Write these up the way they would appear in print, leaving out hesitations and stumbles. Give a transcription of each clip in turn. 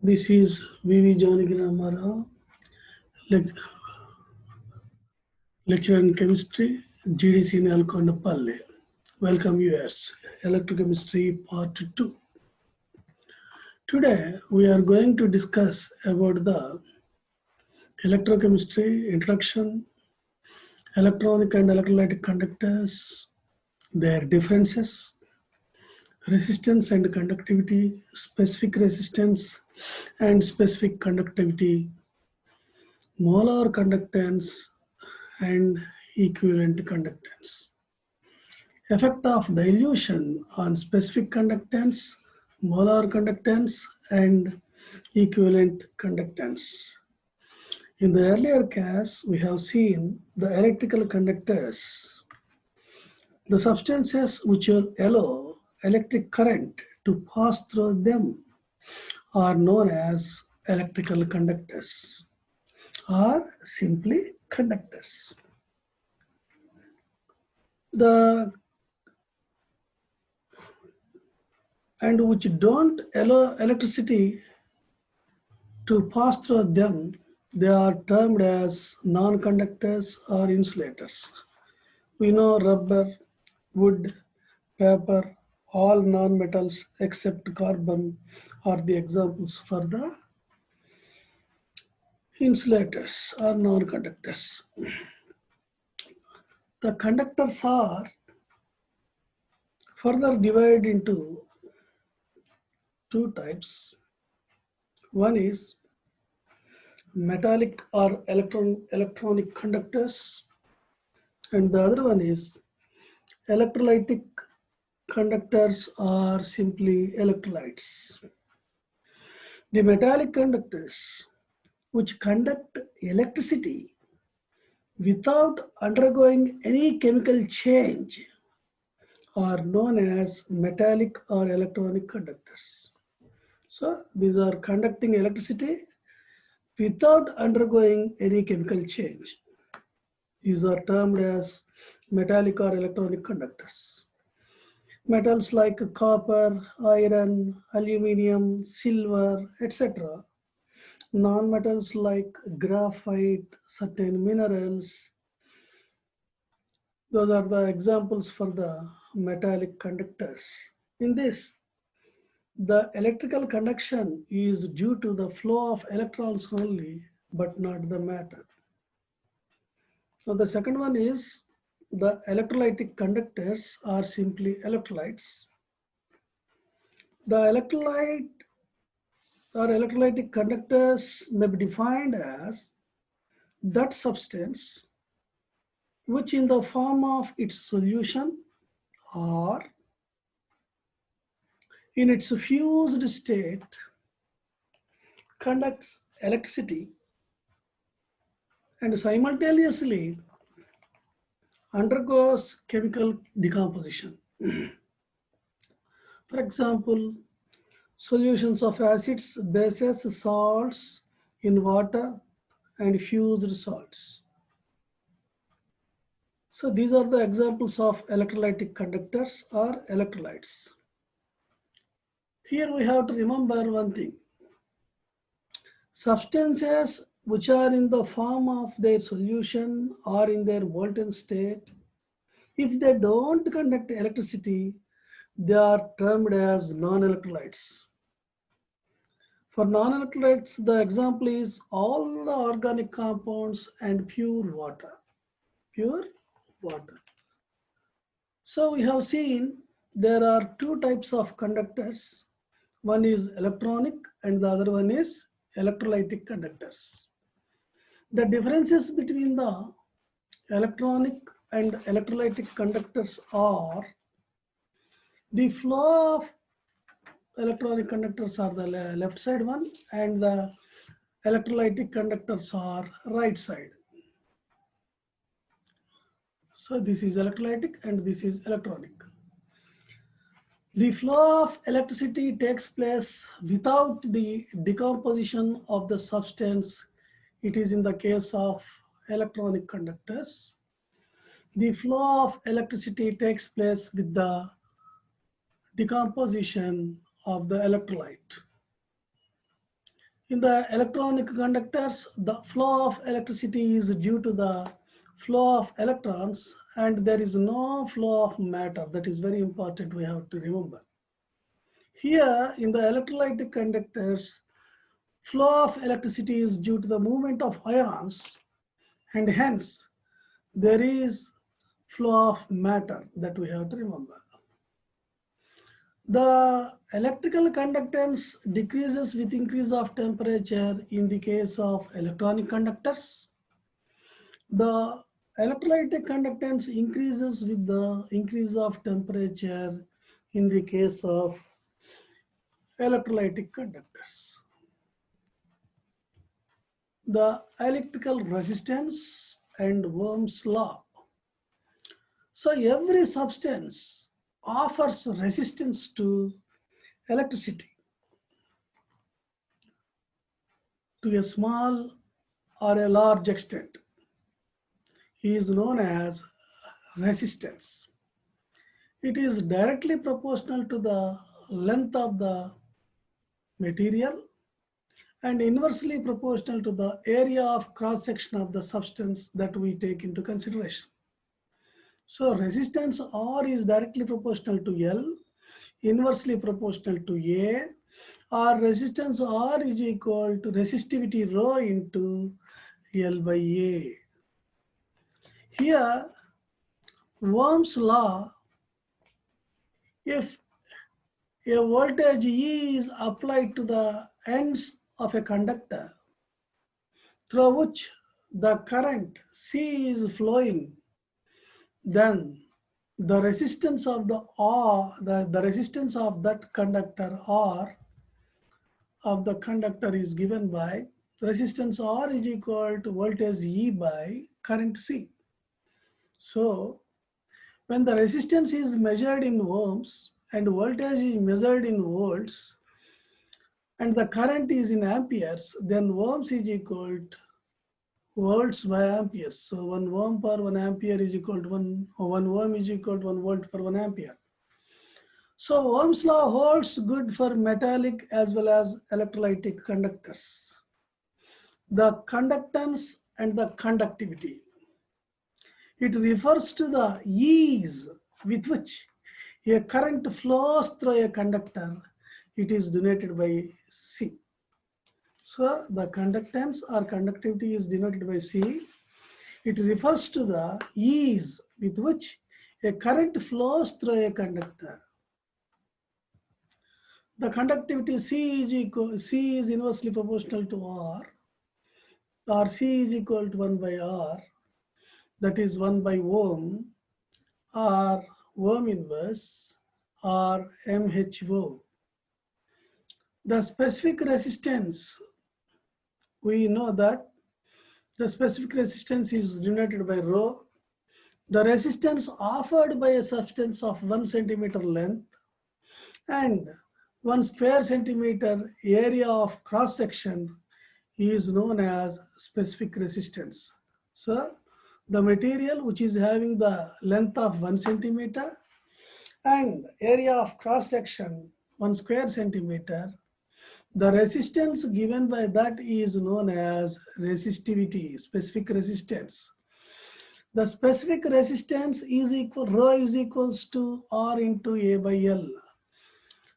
This is V.V. Janagirama, lecturer in chemistry, GDC Nalkondapalle. Welcome viewers, electrochemistry part 2. Today we are going to discuss about the electrochemistry introduction, electronic and electrolytic conductors, their differences, resistance and conductivity, specific resistance and specific conductivity, molar conductance and equivalent conductance. Effect of dilution on specific conductance, molar conductance and equivalent conductance. In the earlier case, we have seen the electrical conductors, the substances which will allow electric current to pass through them are known as electrical conductors or simply conductors. And which don't allow electricity to pass through them, they are termed as non-conductors or insulators. We know rubber, wood, paper, all non-metals except carbon are the examples for the insulators or non-conductors. The conductors are further divided into two types. One is metallic or electronic conductors, and the other one is electrolytic conductors or simply electrolytes. The metallic conductors, which conduct electricity without undergoing any chemical change, are known as metallic or electronic conductors. So these are conducting electricity without undergoing any chemical change. These are termed as metallic or electronic conductors. Metals like copper, iron, aluminium, silver, etc. Non-metals like graphite, certain minerals. Those are the examples for the metallic conductors. In this, the electrical conduction is due to the flow of electrons only, but not the matter. So the second one is the electrolytic conductors are simply electrolytes. The electrolyte or electrolytic conductors may be defined as that substance which in the form of its solution or in its fused state conducts electricity and simultaneously undergoes chemical decomposition. For example, solutions of acids, bases, salts in water and fused salts. So these are the examples of electrolytic conductors or electrolytes. Here we have to remember one thing. Substances which are in the form of their solution or in their molten state, if they don't conduct electricity, they are termed as non-electrolytes. For non-electrolytes, the example is all the organic compounds and pure water. Pure water. So we have seen there are two types of conductors. One is electronic and the other one is electrolytic conductors. The differences between the electronic and electrolytic conductors are the flow of electronic conductors are the left side one and the electrolytic conductors are right side. So this is electrolytic and this is electronic. The flow of electricity takes place without the decomposition of the substance. It is in the case of electronic conductors. The flow of electricity takes place with the decomposition of the electrolyte. In the electronic conductors, the flow of electricity is due to the flow of electrons and there is no flow of matter. That is very important, we have to remember. Here in the electrolytic conductors, flow of electricity is due to the movement of ions and hence there is flow of matter that we have to remember. The electrical conductance decreases with increase of temperature in the case of electronic conductors. The electrolytic conductance increases with the increase of temperature in the case of electrolytic conductors. The electrical resistance and Ohm's law. So every substance offers resistance to electricity to a small or a large extent is known as resistance. It is directly proportional to the length of the material and inversely proportional to the area of cross section of the substance that we take into consideration. So resistance R is directly proportional to L, inversely proportional to A, or resistance R is equal to resistivity rho into L by A. Here, Ohm's law, if a voltage E is applied to the ends of a conductor through which the current C is flowing, then the resistance of the R, the resistance of that conductor R of the conductor is given by resistance R is equal to voltage E by current C. So when the resistance is measured in ohms and voltage is measured in volts and the current is in amperes, then ohms is equal to volts by amperes. So 1 ohm per 1 ampere is equal to 1 ohm is equal to 1 volt per 1 ampere. So Ohm's law holds good for metallic as well as electrolytic conductors. The conductance and the conductivity. It refers to the ease with which a current flows through a conductor. It is denoted by C. So the conductance or conductivity is denoted by C. It refers to the ease with which a current flows through a conductor. The conductivity C is inversely proportional to R, or C is equal to 1 by R, that is 1 by ohm, or ohm inverse, or MHO. The specific resistance, we know that the specific resistance is denoted by rho. The resistance offered by a substance of 1 centimeter length and 1 square centimeter area of cross section is known as specific resistance. So the material which is having the length of 1 centimeter and area of cross section 1 square centimeter, the resistance given by that is known as resistivity, specific resistance. The specific resistance is equal, rho is equals to R into A by L.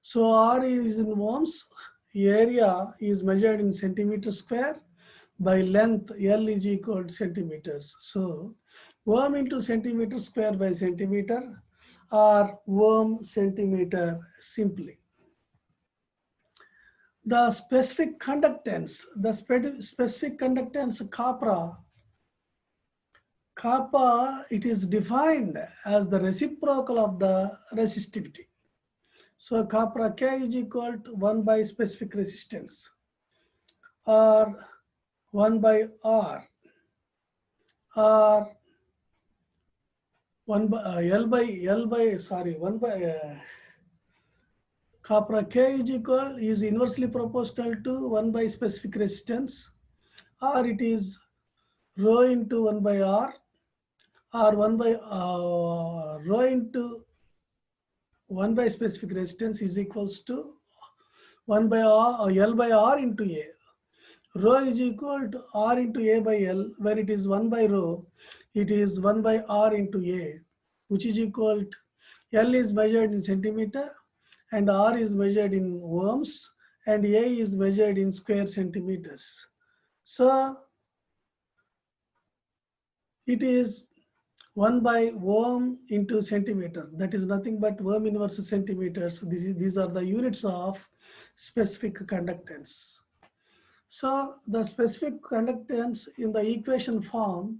So R is in ohms, area is measured in centimeter square, by length L is equal to centimeters. So ohm into centimeter square by centimeter or ohm centimeter simply. The specific conductance, kappa, it is defined as the reciprocal of the resistivity. So kappa K is equal to 1 by specific resistance or 1 by R or 1 by kappa K is inversely proportional to 1 by specific resistance, or it is rho into 1 by R, or 1 by rho into 1 by specific resistance is equals to 1 by R or L by R into A. Rho is equal to R into A by L. When it is 1 by rho, it is 1 by R into A, which is equal to L is measured in centimeter and R is measured in ohms and A is measured in square centimeters. So it is 1 by ohm into centimeter. That is nothing but ohm inverse centimeters. These are the units of specific conductance. So the specific conductance in the equation form,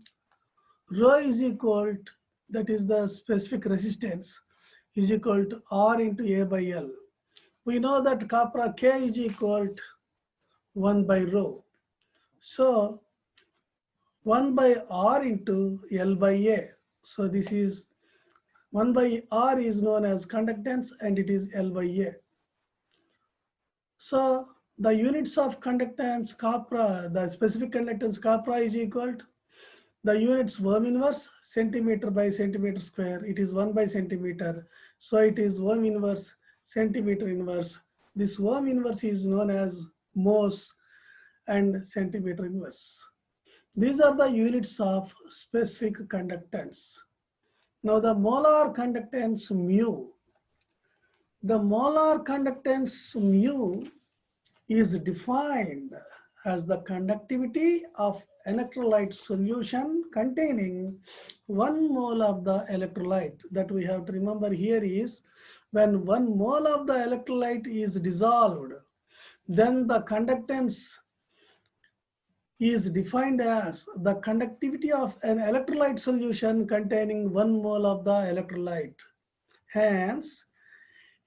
rho is equal to, that is the specific resistance, is equal to R into A by L. We know that kappa K is equal to 1 by rho. So 1 by R into L by A. So this is 1 by R is known as conductance and it is L by A. So the units of conductance kappa, the specific conductance kappa is equal to the units ohm inverse centimeter by centimeter square. It is 1 by centimeter. So it is ohm inverse centimeter inverse. This ohm inverse is known as mhos and centimeter inverse. These are the units of specific conductance. Now the molar conductance mu. The molar conductance mu is defined as the conductivity of electrolyte solution containing 1 mole of the electrolyte. That we have to remember here is when 1 mole of the electrolyte is dissolved, then the conductance is defined as the conductivity of an electrolyte solution containing 1 mole of the electrolyte. Hence,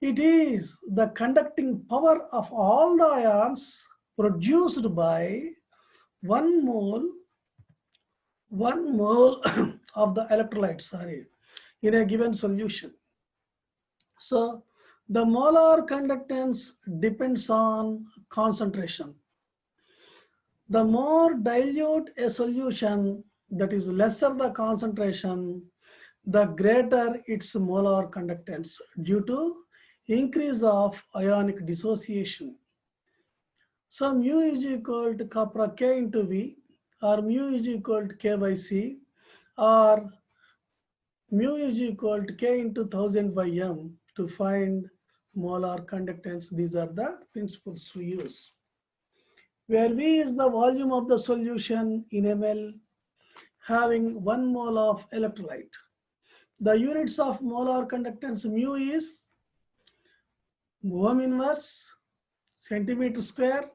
it is the conducting power of all the ions produced by 1 mole of the electrolyte, in a given solution. So the molar conductance depends on concentration. The more dilute a solution, that is lesser the concentration, the greater its molar conductance due to increase of ionic dissociation. So mu is equal to kappa K into V, or mu is equal to K by C, or mu is equal to K into 1000 by M to find molar conductance. These are the principles we use. Where V is the volume of the solution in ml having 1 mole of electrolyte. The units of molar conductance mu is ohm inverse, centimeter square,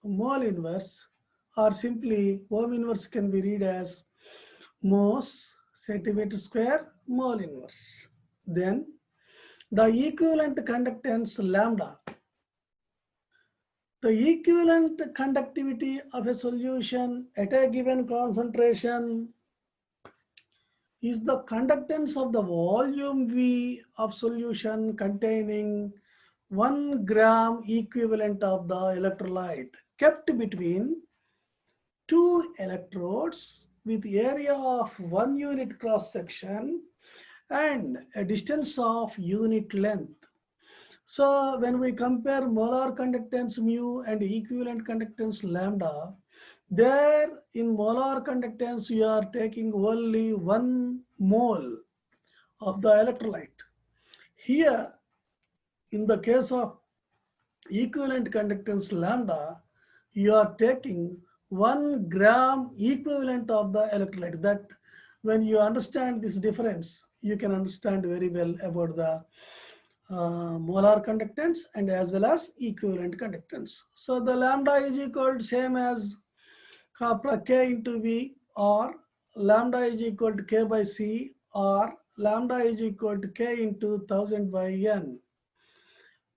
mole inverse, or simply ohm inverse can be read as mhos, centimeter square, mole inverse. Then the equivalent conductance lambda. The equivalent conductivity of a solution at a given concentration is the conductance of the volume V of solution containing 1 gram equivalent of the electrolyte kept between 2 electrodes with area of 1 unit cross section and a distance of unit length. So when we compare molar conductance mu and equivalent conductance lambda, there in molar conductance you are taking only 1 mole of the electrolyte. Here in the case of equivalent conductance lambda, you are taking 1 gram equivalent of the electrolyte. That when you understand this difference, you can understand very well about the molar conductance and as well as equivalent conductance. So the lambda is equal to same as kappa K into V, or lambda is equal to K by C, or lambda is equal to K into 1000 by N,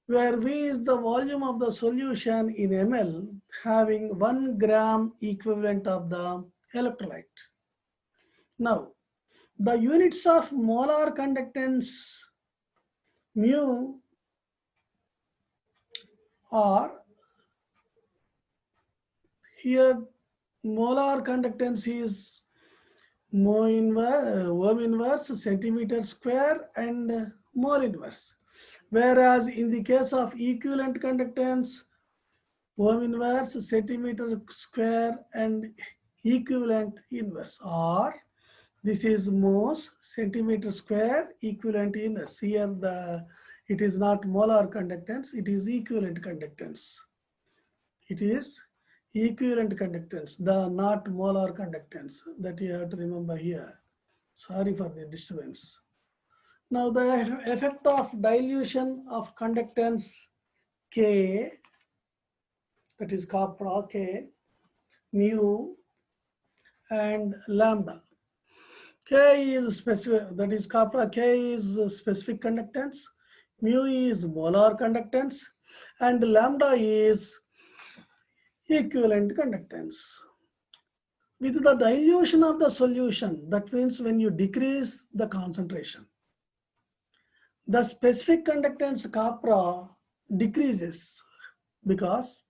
where V is the volume of the solution in ml having 1 gram equivalent of the electrolyte. Now, the units of molar conductance mu are here. Molar conductance is ohm inverse, centimeter square, and mole inverse. Whereas in the case of equivalent conductance, Ohm inverse, centimeter square, and equivalent inverse, or this is Mohs centimeter square equivalent inverse. Here it is not molar conductance, it is equivalent conductance. It is equivalent conductance, the not molar conductance, that you have to remember here. Sorry for the disturbance. Now the effect of dilution of conductance K, that is kappa K, mu and lambda. K is specific, that is kappa K is specific conductance, mu is molar conductance, and lambda is equivalent conductance. With the dilution of the solution, that means when you decrease the concentration, the specific conductance kappa decreases, because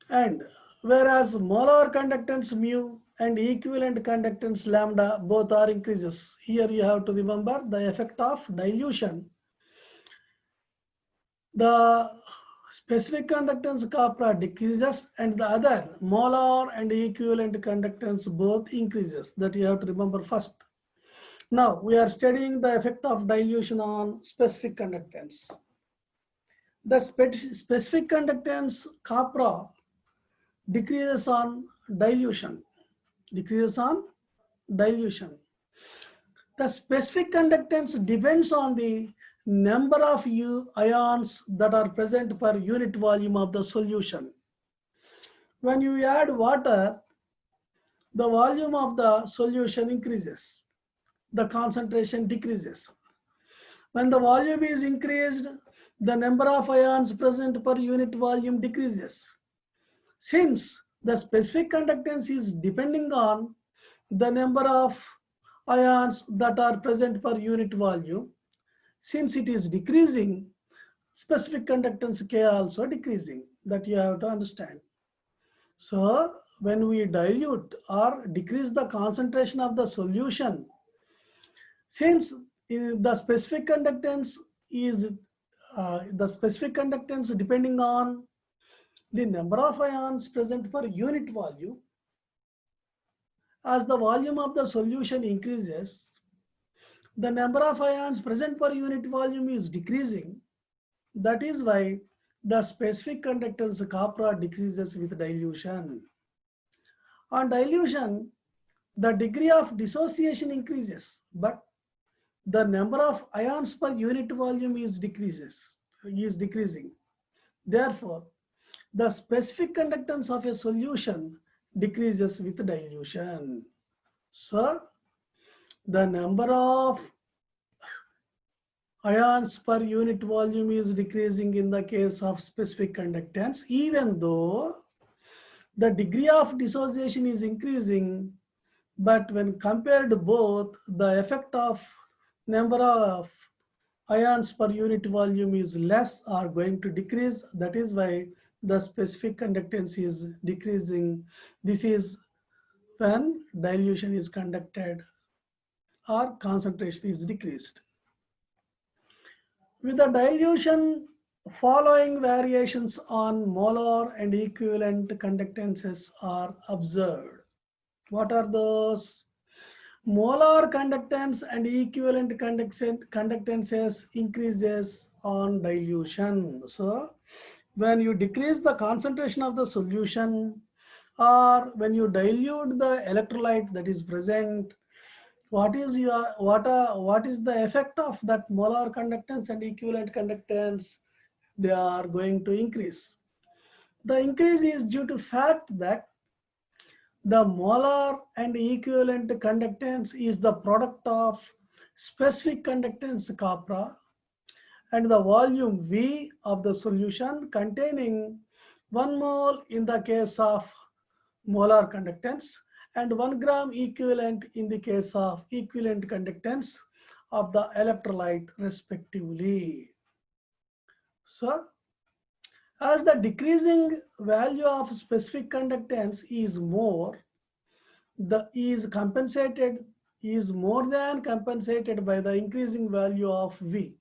and whereas molar conductance mu and equivalent conductance lambda both are increases. Here you have to remember the effect of dilution. The specific conductance kappa decreases and the other molar and equivalent conductance both increases. That you have to remember first. Now we are studying the effect of dilution on specific conductance. The specific conductance kappa decreases on dilution. Decreases on dilution. The specific conductance depends on the number of ions that are present per unit volume of the solution. When you add water, the volume of the solution increases, the concentration decreases. When the volume is increased, the number of ions present per unit volume decreases. Since the specific conductance is depending on the number of ions that are present per unit volume, since it is decreasing, specific conductance K also decreasing. That you have to understand. So when we dilute or decrease the concentration of the solution, since the specific conductance is depending on the number of ions present per unit volume, as the volume of the solution increases, the number of ions present per unit volume is decreasing. That is why the specific conductance kappa decreases with dilution. On dilution, the degree of dissociation increases, but the number of ions per unit volume is decreasing. Therefore, the specific conductance of a solution decreases with dilution. So, the number of ions per unit volume is decreasing in the case of specific conductance, even though the degree of dissociation is increasing, but when compared to both, the effect of number of ions per unit volume is less or going to decrease. That is why the specific conductance is decreasing. This is when dilution is conducted or concentration is decreased. With the dilution, following variations on molar and equivalent conductances are observed. What are those? Molar conductance and equivalent conductances increases on dilution. So when you decrease the concentration of the solution, or when you dilute the electrolyte that is present, what is the effect of that molar conductance and equivalent conductance? They are going to increase. The increase is due to fact that the molar and equivalent conductance is the product of specific conductance kappa and the volume V of the solution containing 1 mole in the case of molar conductance and 1 gram equivalent in the case of equivalent conductance of the electrolyte respectively. So, as the decreasing value of specific conductance is more, is more than compensated by the increasing value of V.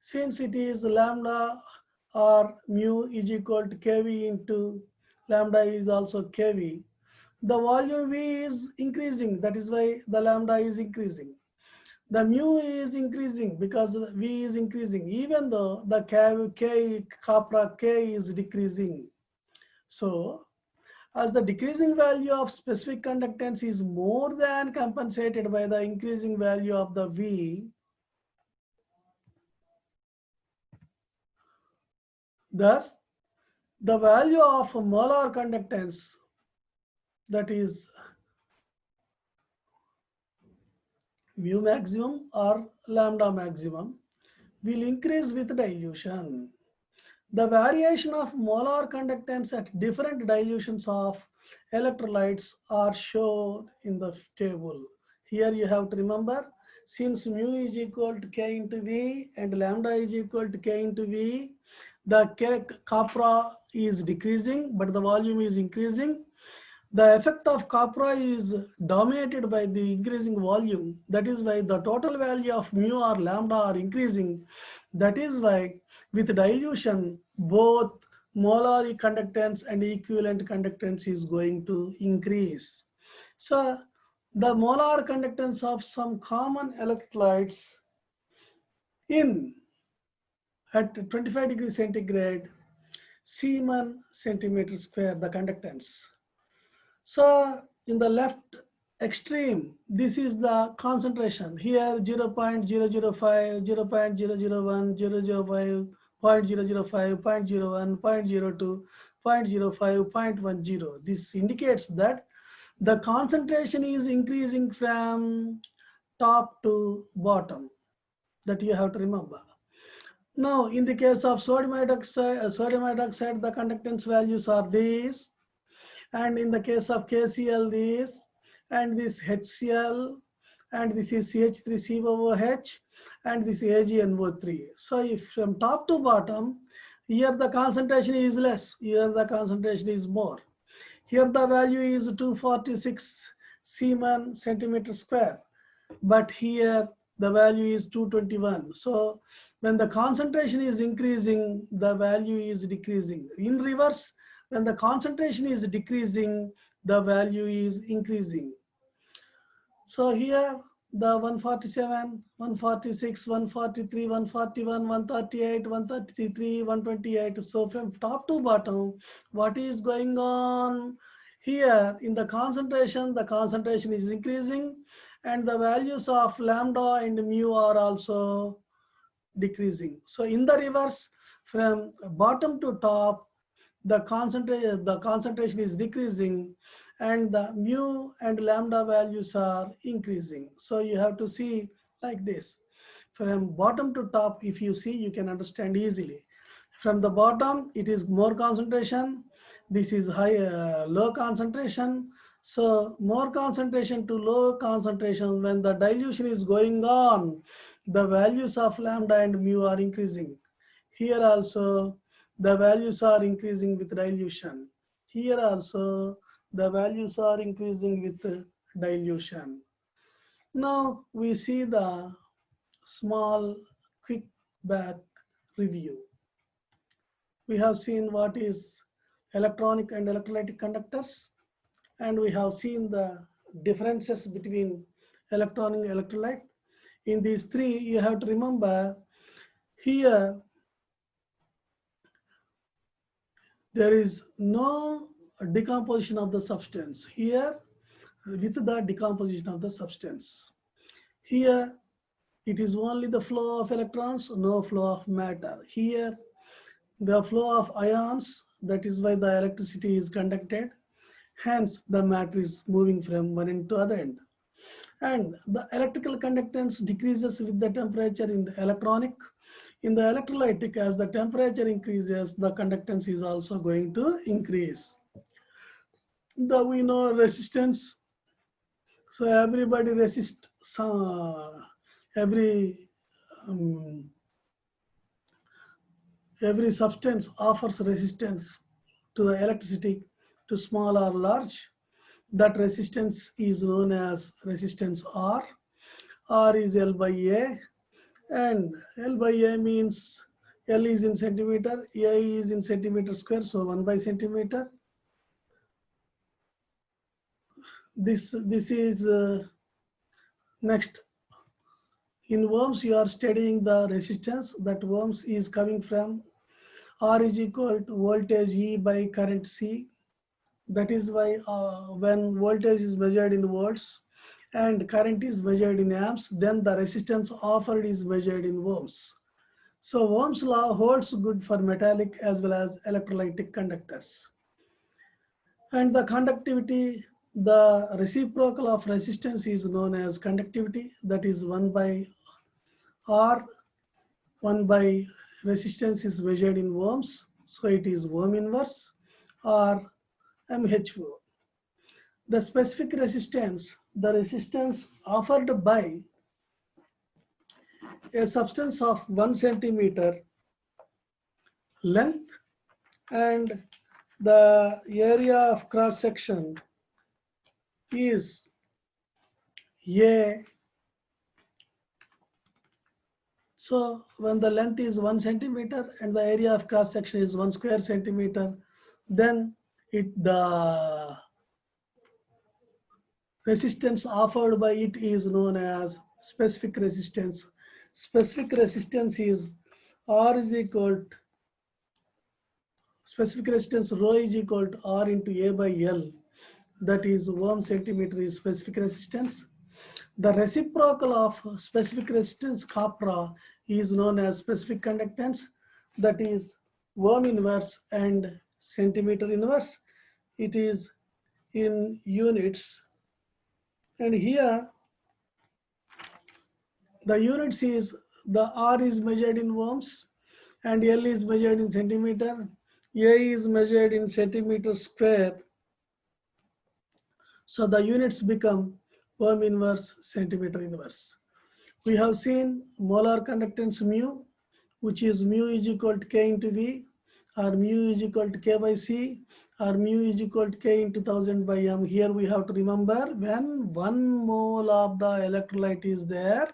Since it is lambda or mu is equal to kV into lambda is also kV, the volume V is increasing. That is why the lambda is increasing. The mu is increasing because V is increasing, even though the kappa K is decreasing. So, as the decreasing value of specific conductance is more than compensated by the increasing value of the V, thus the value of molar conductance, that is mu maximum or lambda maximum, will increase with dilution. The variation of molar conductance at different dilutions of electrolytes are shown in the table. Here you have to remember, since mu is equal to K into V and lambda is equal to K into V, the kappa is decreasing, but the volume is increasing. The effect of kappa is dominated by the increasing volume. That is why the total value of mu or lambda are increasing. That is why with dilution, both molar conductance and equivalent conductance is going to increase. So the molar conductance of some common electrolytes in at 25 degrees centigrade, Siemens centimeter square, the conductance. So in the left extreme, this is the concentration. Here 0 0.005, 0 0.001, 0.005, 0.005, 0.01, 0.02, 0.05, 0.10. This indicates that the concentration is increasing from top to bottom. That you have to remember. Now, in the case of sodium hydroxide, the conductance values are these. And in the case of KCl, this, and this HCl, and this is CH3COOH, and this AgNO3. So if from top to bottom, here the concentration is less, here the concentration is more. Here the value is 246 Siemens centimeter square, but here the value is 221. So when the concentration is increasing, the value is decreasing. In reverse, when the concentration is decreasing, the value is increasing. So here the 147, 146, 143, 141, 138, 133, 128. So from top to bottom, what is going on? Here in the concentration is increasing, and the values of lambda and mu are also decreasing. So in the reverse, from bottom to top, the concentration is decreasing, and the mu and lambda values are increasing. So you have to see like this. From bottom to top, if you see, you can understand easily. From the bottom, it is more concentration. This is low concentration. So more concentration to low concentration, when the dilution is going on, the values of lambda and mu are increasing. Here also, the values are increasing with dilution. Here also, the values are increasing with dilution. Now we see the small quick back review. We have seen what is electronic and electrolytic conductors, and we have seen the differences between electron and electrolyte. In these three, you have to remember here there is no decomposition of the substance. Here, with the decomposition of the substance. Here, it is only the flow of electrons, no flow of matter. Here, the flow of ions, that is why the electricity is conducted. Hence, the matter is moving from one end to other end. And the electrical conductance decreases with the temperature in the electronic. In the electrolytic, as the temperature increases, the conductance is also going to increase. We know resistance. So everybody resists every substance offers resistance to the electricity, to small or large. That resistance is known as resistance R. R is L by A. And L by A means L is in centimeter, A is in centimeter square, so 1 by centimeter. This is next. In ohms, you are studying the resistance that ohms is coming from R is equal to voltage E by current C. That is why when voltage is measured in volts and current is measured in amps, then the resistance offered is measured in ohms. So Ohm's law holds good for metallic as well as electrolytic conductors. And the conductivity, the reciprocal of resistance is known as conductivity. That is 1 by R. 1 by resistance is measured in ohms. So it is ohm inverse or MHO. The specific resistance, the resistance offered by a substance of 1 centimeter length and the area of cross section is A. So when the length is 1 centimeter and the area of cross section is 1 square centimeter, then the resistance offered by it is known as specific resistance. Specific resistance is R is equal to, specific resistance rho is equal to R into A by L. That is 1 centimeter is specific resistance. The reciprocal of specific resistance kappa is known as specific conductance. That is ohm inverse and centimeter inverse. It is in units. And here the units is the R is measured in ohms and L is measured in centimeter. A is measured in centimeter square. So the units become ohm inverse, centimeter inverse. We have seen molar conductance mu, which is mu is equal to K into V, or mu is equal to K by C, or mu is equal to K into 1000 by M. Here we have to remember when 1 mole of the electrolyte is there,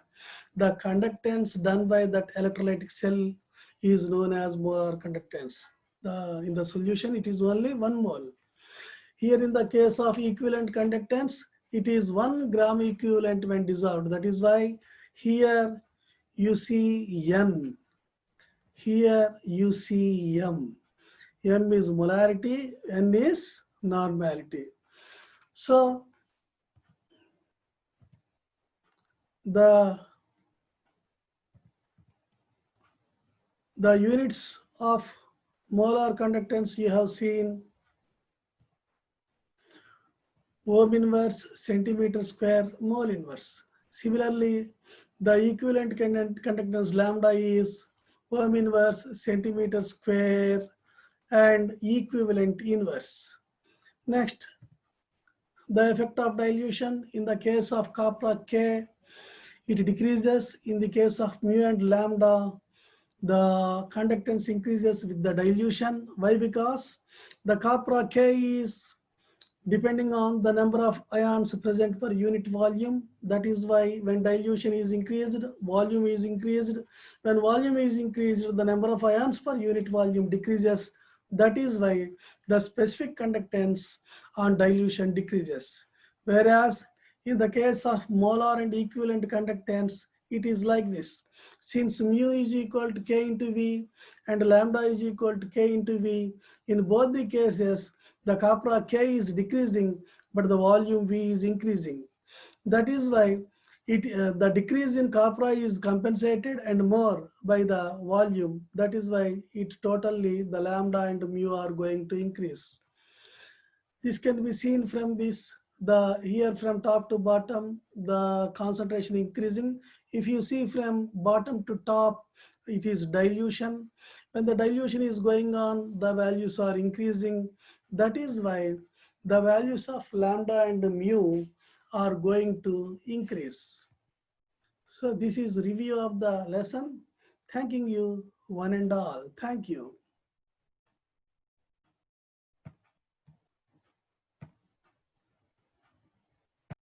the conductance done by that electrolytic cell is known as molar conductance. In the solution, it is only 1 mole. Here in the case of equivalent conductance, it is 1 gram equivalent when dissolved. That is why here you see N. Here you see M. M is molarity, N is normality. So the units of molar conductance you have seen ohm inverse, centimeter square, mole inverse. Similarly, the equivalent conductance lambda is ohm inverse, centimeter square, and equivalent inverse. Next, the effect of dilution. In the case of kappa K, it decreases. In the case of mu and lambda, the conductance increases with the dilution. Why? Because the kappa K is depending on the number of ions present per unit volume. That is why when dilution is increased, volume is increased. When volume is increased, the number of ions per unit volume decreases. That is why the specific conductance on dilution decreases. Whereas in the case of molar and equivalent conductance, it is like this. Since mu is equal to K into V and lambda is equal to K into V, in both the cases, the kappa K is decreasing, but the volume V is increasing. That is why the decrease in kappa is compensated and more by the volume. That is why it totally the lambda and mu are going to increase. This can be seen from this, here from top to bottom, the concentration increasing. If you see from bottom to top, it is dilution. When the dilution is going on, the values are increasing. That is why the values of lambda and mu are going to increase. So this is review of the lesson. Thanking you one and all. Thank you.